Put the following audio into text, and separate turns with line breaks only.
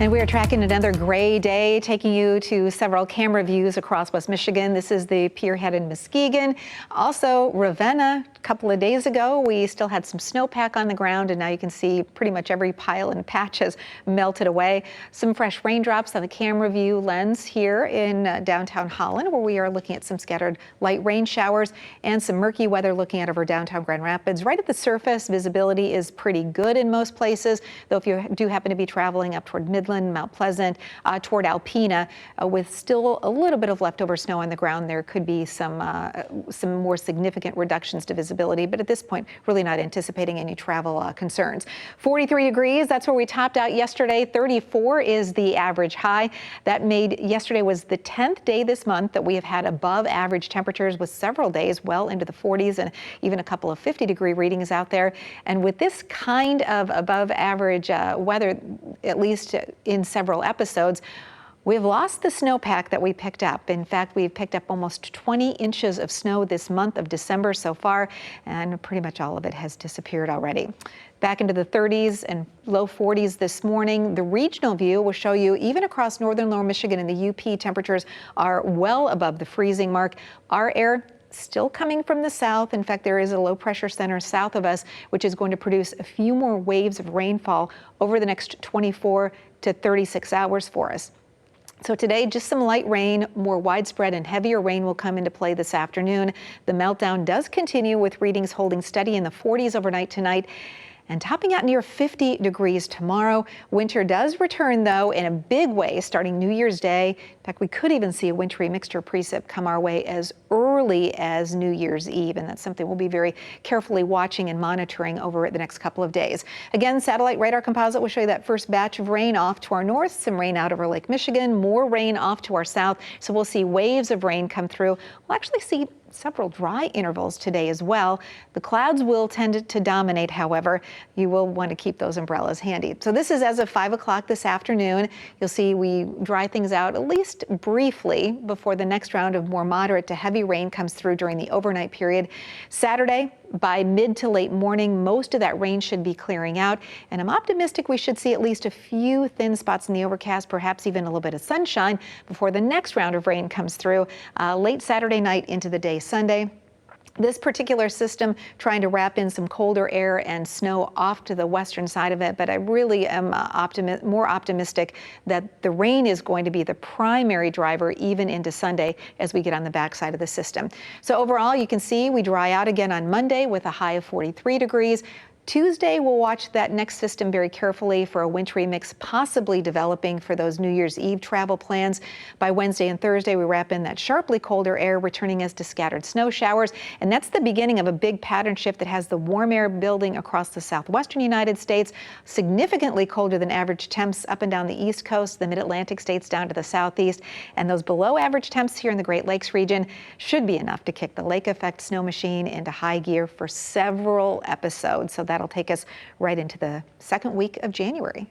And we are tracking another gray day, taking you to several camera views across West Michigan. This is the Pier Head in Muskegon. Also, Ravenna, a couple of days ago, we still had some snowpack on the ground, and now you can see pretty much every pile and patch has melted away. Some fresh raindrops on the camera view lens here in downtown Holland, where we are looking at some scattered light rain showers and some murky weather looking out over downtown Grand Rapids. Right at the surface, visibility is pretty good in most places, though if you do happen to be traveling up toward Midland, Mount Pleasant, toward Alpena, with still a little bit of leftover snow on the ground, there could be some more significant reductions to visibility, but at this point, really not anticipating any travel concerns. 43 degrees, that's where we topped out yesterday. 34 is the average high. That made yesterday was the 10th day this month that we have had above average temperatures, with several days well into the 40s and even a couple of 50-degree readings out there. And with this kind of above average weather, at least in several episodes, we've lost the snowpack that we picked up. In fact, we've picked up almost 20 inches of snow this month of December so far, and pretty much all of it has disappeared already. Back into the 30s and low 40s this morning. The regional view will show you even across northern lower Michigan and the UP, temperatures are well above the freezing mark. Our air still coming from the south. In fact, there is a low pressure center south of us, which is going to produce a few more waves of rainfall over the next 24 to 36 hours for us. So today, just some light rain. More widespread and heavier rain will come into play this afternoon. The meltdown does continue, with readings holding steady in the 40s overnight tonight and topping out near 50 degrees tomorrow. Winter does return, though, in a big way starting New Year's Day. In fact, we could even see a wintry mixture precip come our way as early as New Year's Eve, and that's something we'll be very carefully watching and monitoring over the next couple of days. Again, satellite radar composite will show you that first batch of rain off to our north, some rain out over Lake Michigan, more rain off to our south. So we'll see waves of rain come through. We'll actually see several dry intervals today as well. The clouds will tend to dominate, however. You will want to keep those umbrellas handy. So this is as of 5 o'clock this afternoon. You'll see we dry things out at least briefly before the next round of more moderate to heavy rain comes through during the overnight period. Saturday, by mid to late morning, most of that rain should be clearing out, and I'm optimistic we should see at least a few thin spots in the overcast, perhaps even a little bit of sunshine before the next round of rain comes through late Saturday night into the day Sunday. This particular system trying to wrap in some colder air and snow off to the western side of it, but I really am more optimistic that the rain is going to be the primary driver even into Sunday as we get on the backside of the system. So overall, you can see we dry out again on Monday with a high of 43 degrees. Tuesday, we'll watch that next system very carefully for a wintry mix possibly developing for those New Year's Eve travel plans. By Wednesday and Thursday, we wrap in that sharply colder air, returning us to scattered snow showers. And that's the beginning of a big pattern shift that has the warm air building across the southwestern United States, significantly colder than average temps up and down the East Coast, the mid-Atlantic states down to the southeast. And those below average temps here in the Great Lakes region should be enough to kick the lake effect snow machine into high gear for several episodes. So that'll take us right into the second week of January.